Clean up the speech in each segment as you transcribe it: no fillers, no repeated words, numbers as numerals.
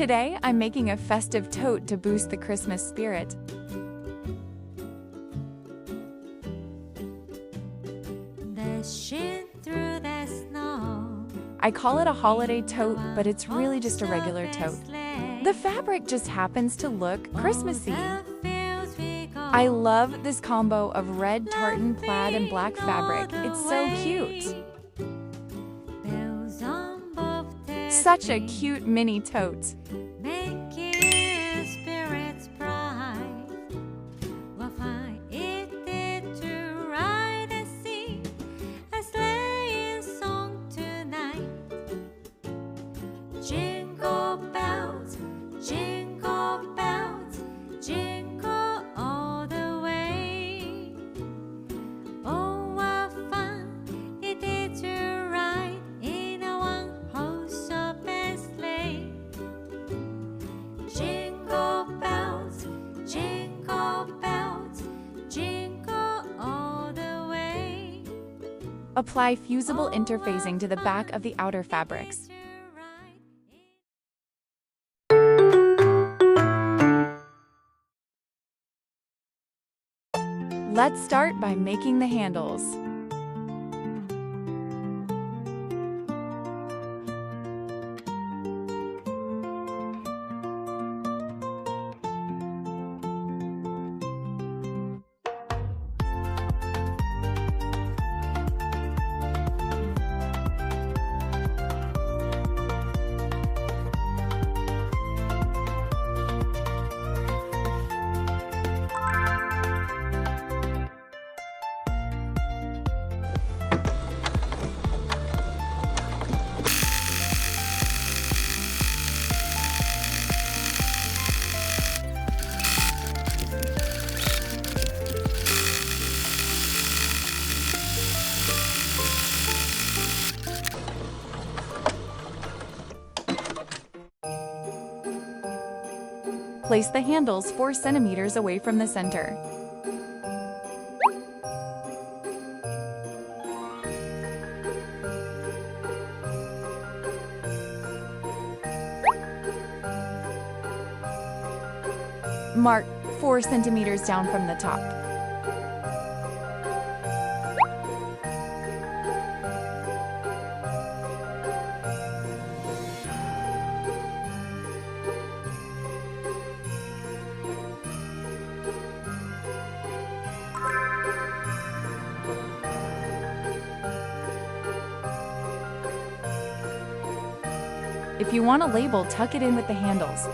Today, I'm making a festive tote to boost the Christmas spirit. Dashing through the snow. I call it a holiday tote, but it's really just a regular tote. The fabric just happens to look Christmassy. I love this combo of red tartan plaid and black fabric. It's so cute. Such a cute mini tote. Jingle bells, jingle bells, jingle all the way. Oh, what fun it is to ride in a one-horse open sleigh. Jingle bells, jingle all the way. Apply fusible interfacing to the back of the outer fabrics. Let's start by making the handles. Place the handles 4 centimeters away from the center. Mark 4 centimeters down from the top. If you want a label, tuck it in with the handles.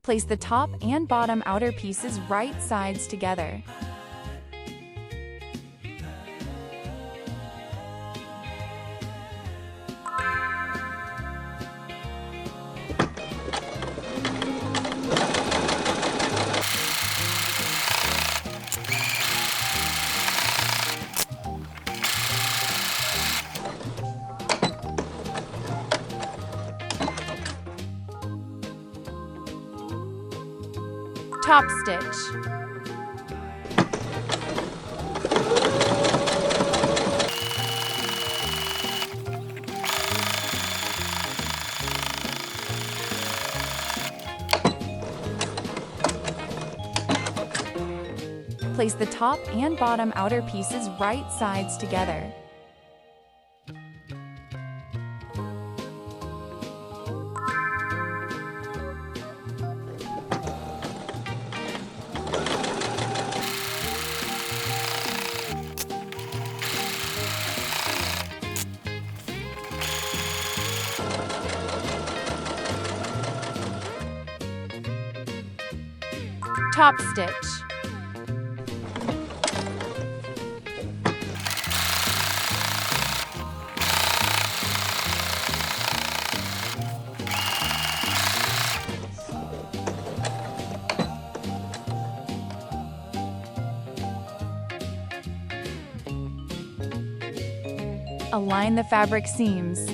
Place the top and bottom outer pieces right sides together. Top stitch. Place the top and bottom outer pieces right sides together. Top stitch. align the fabric seams.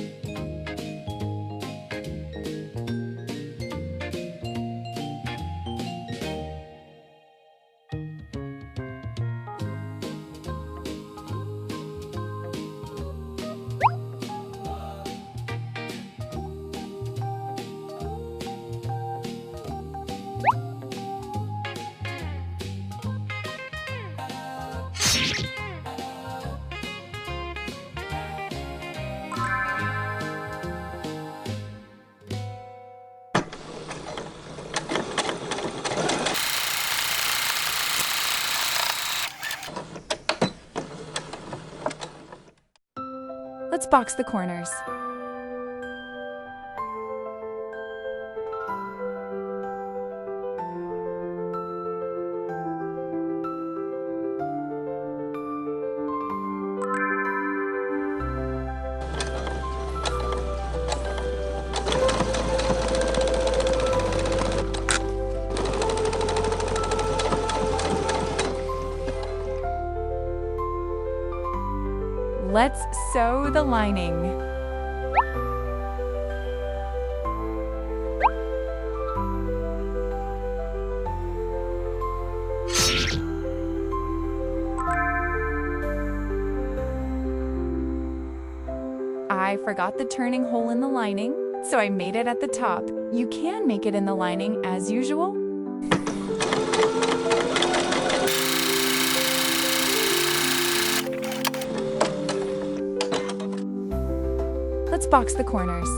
Let's box the corners. Let's sew the lining. I forgot the turning hole in the lining, so I made it at the top. You can make it in the lining as usual. Let's box the corners.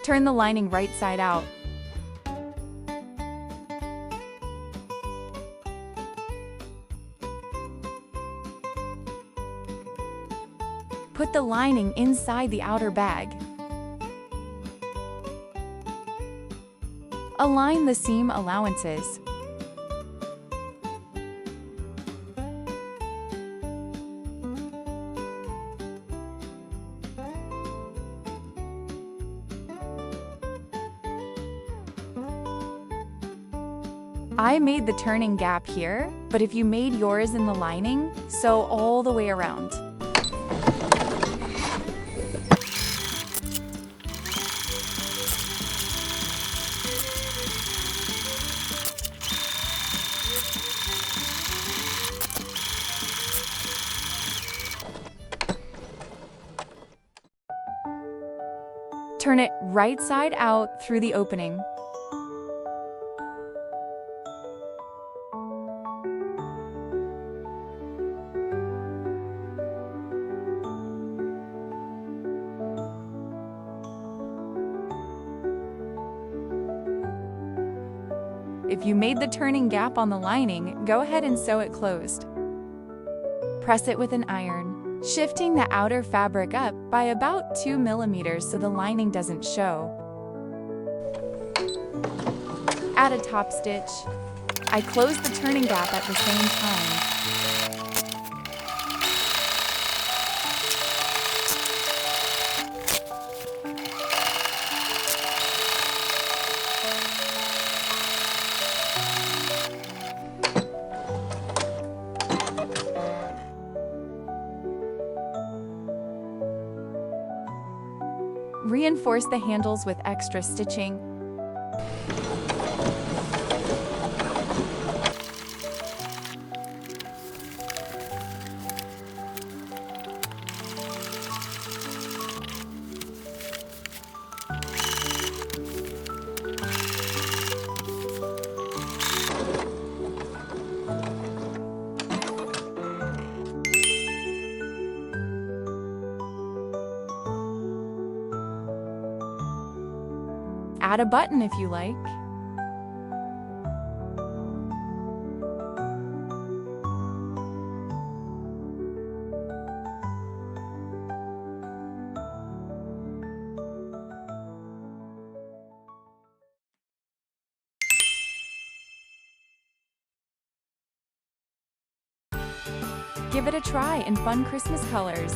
Turn the lining right side out. Put the lining inside the outer bag. Align the seam allowances. I made the turning gap here, but if you made yours in the lining, sew all the way around. Turn it right side out through the opening. If you made the turning gap on the lining, go ahead and sew it closed. Press it with an iron, shifting the outer fabric up by about 2 millimeters so the lining doesn't show. Add a top stitch. I closed the turning gap at the same time. Reinforce the handles with extra stitching. Add a button if you like. Give it a try in fun Christmas colors.